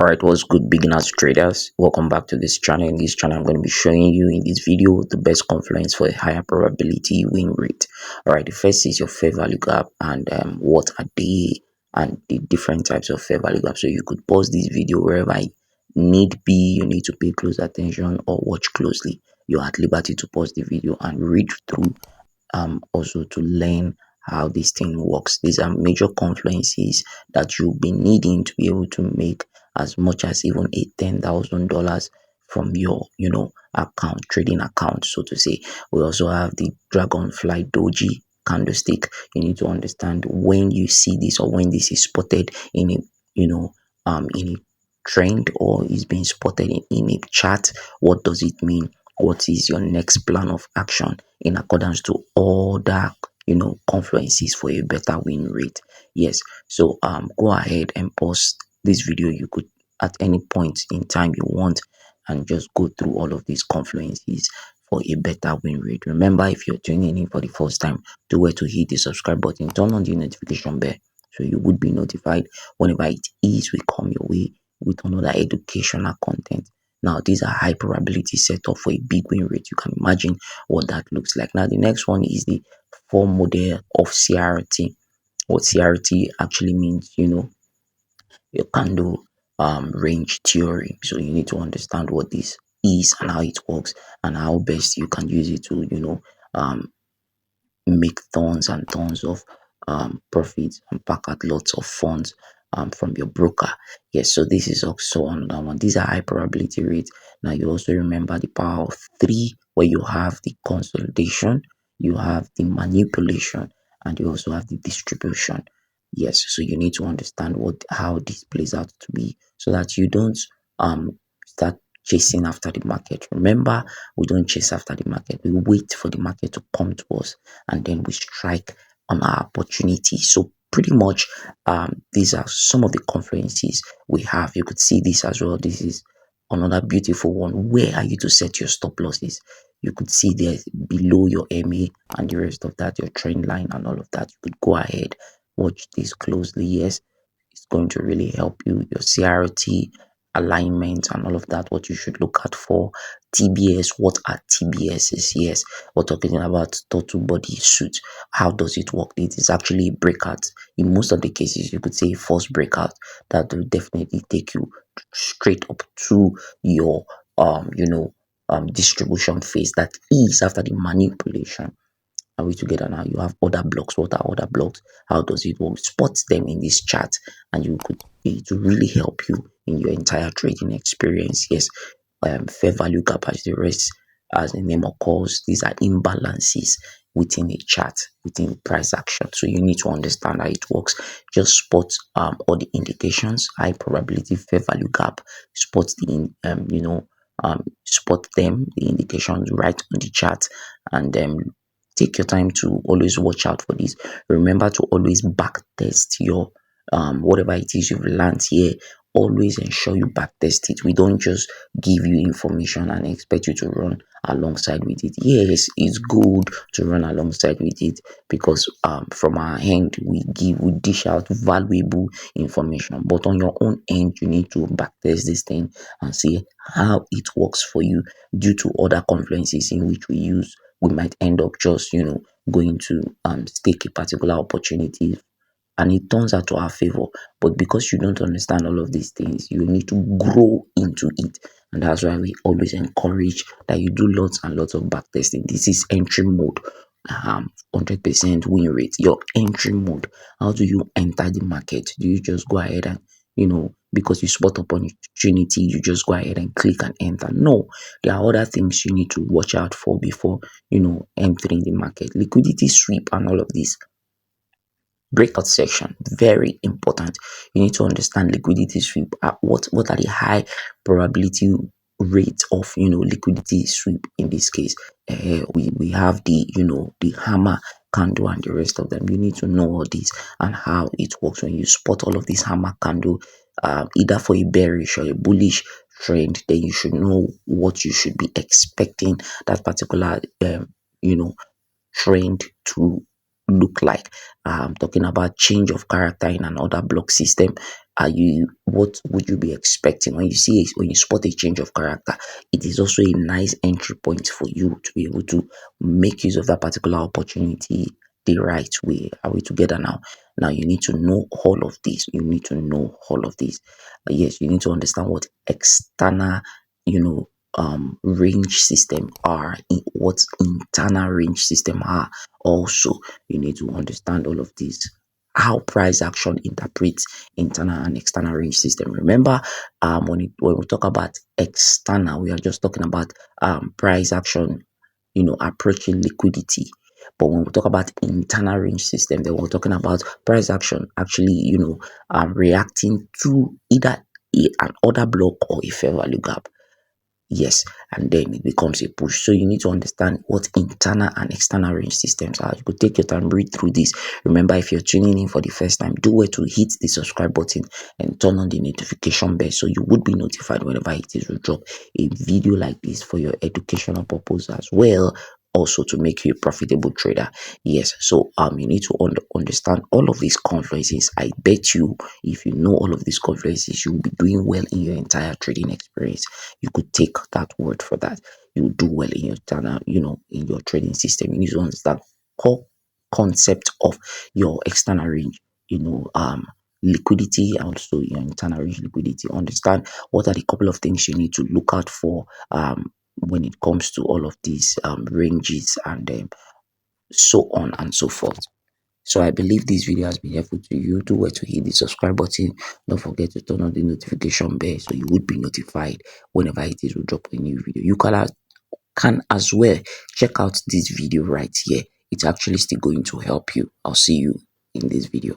All right, what's good, beginners traders? Welcome back to this channel. In this channel, I'm going to be showing you in this video the best confluence for a higher probability win rate. All right, the first is your fair value gap and what are they and the different types of fair value gap. So you could pause this video wherever need be. You need to pay close attention or watch closely. You're at liberty to pause the video and read through also to learn how this thing works. These are major confluences that you'll be needing to be able to make as much as even a $10,000 from your account, trading account, so to say. We also have the dragonfly doji candlestick. You need to understand when you see this or when this is spotted in a in a trend or is being spotted in a chart. What does it mean? What is your next plan of action in accordance to all that confluences for a better win rate? Yes, so go ahead and pause this video. You could at any point in time you want and just go through all of these confluences for a better win rate. Remember, if you're tuning in for the first time, do where to hit the subscribe button, turn on the notification bell so you would be notified whenever it is we come your way with another educational content. Now, these are high probability setup for a big win rate. You can imagine what that looks like. Now, the next one is the four model of CRT. What CRT actually means, your candle range theory. So you need to understand what this is and how it works and how best you can use it to, um, make tons and tons of profits and pack out lots of funds from your broker. Yes, so this is also another one. These are high probability rates. Now you also remember the power of three, where you have the consolidation, you have the manipulation, and you also have the distribution. Yes, so you need to understand how this plays out to be so that you don't start chasing after the market. Remember, we don't chase after the market. We wait for the market to come to us and then we strike on our opportunity. So pretty much these are some of the confluences we have. You could see this as well. This is another beautiful one. Where are you to set your stop losses? You could see there below your MA and the rest of that, your trend line and all of that. You could go ahead, watch this closely. Yes, it's going to really help you. Your CRT alignment and all of that, what you should look out for. TBS, what are TBSs? Yes, we're talking about total body suit. How does it work? It is actually a breakout. In most of the cases, you could say a false breakout that will definitely take you straight up to your distribution phase. That is after the manipulation. Are we together now? You have other blocks. What are other blocks? How does it work? Spot them in this chart, and you could it will really help you in your entire trading experience. Yes, fair value gap as the name occurs. These are imbalances within a chart, within price action. So you need to understand how it works. Just spot all the indications, high probability fair value gap. Spot spot them, the indications right on the chart, and take your time to always watch out for this. Remember to always back test your whatever it is you've learned here. Always ensure you back test it. We don't just give you information and expect you to run alongside with it. Yes, it's good to run alongside with it because from our end we dish out valuable information, but on your own end you need to back test this thing and see how it works for you due to other confluences in which we might end up just going to stake a particular opportunity and it turns out to our favor. But because you don't understand all of these things, you need to grow into it. And that's why we always encourage that you do lots and lots of back testing. This is entry mode. 100% win rate. Your entry mode. How do you enter the market? Do you just go ahead and because you spot opportunity, you just go ahead and click and enter? No, there are other things you need to watch out for before entering the market. Liquidity sweep and all of this. Breakout section, very important. You need to understand liquidity sweep. What are the high probability rates of liquidity sweep in this case? We have the hammer candle and the rest of them. You need to know all this and how it works. When you spot all of this hammer candle, either for a bearish or a bullish trend, then you should know what you should be expecting that particular trend to look like. Talking about change of character in another block system. What would you be expecting when you when you spot a change of character? It is also a nice entry point for you to be able to make use of that particular opportunity the right way. Are we together now? Now you need to know all of this. You need to know all of this. Yes, you need to understand what external, range system are, what internal range system are. Also, you need to understand all of this. How price action interprets internal and external range system. Remember, when we talk about external, we are just talking about price action, approaching liquidity. But when we talk about internal range system, then we're talking about price action actually, reacting to either an order block or a fair value gap. Yes, and then it becomes a push. So you need to understand what internal and external range systems are. You could take your time, read through this. Remember, if you're tuning in for the first time, do well to hit the subscribe button and turn on the notification bell so you would be notified whenever it is we drop a video like this for your educational purpose as well. Also to make you a profitable trader. Yes, so you need to understand all of these confluences. I bet you, if you know all of these confluences, you will be doing well in your entire trading experience. You could take that word for that. You do well in your channel, in your trading system. You need to understand core concept of your external range, liquidity, and also your internal range liquidity. Understand what are the couple of things you need to look out for when it comes to all of these ranges and so on and so forth. So I believe this video has been helpful to you. Do well to hit the subscribe button. Don't forget to turn on the notification bell so you would be notified whenever it is we drop a new video. You can as well check out this video right here. It's actually still going to help you. I'll see you in this video.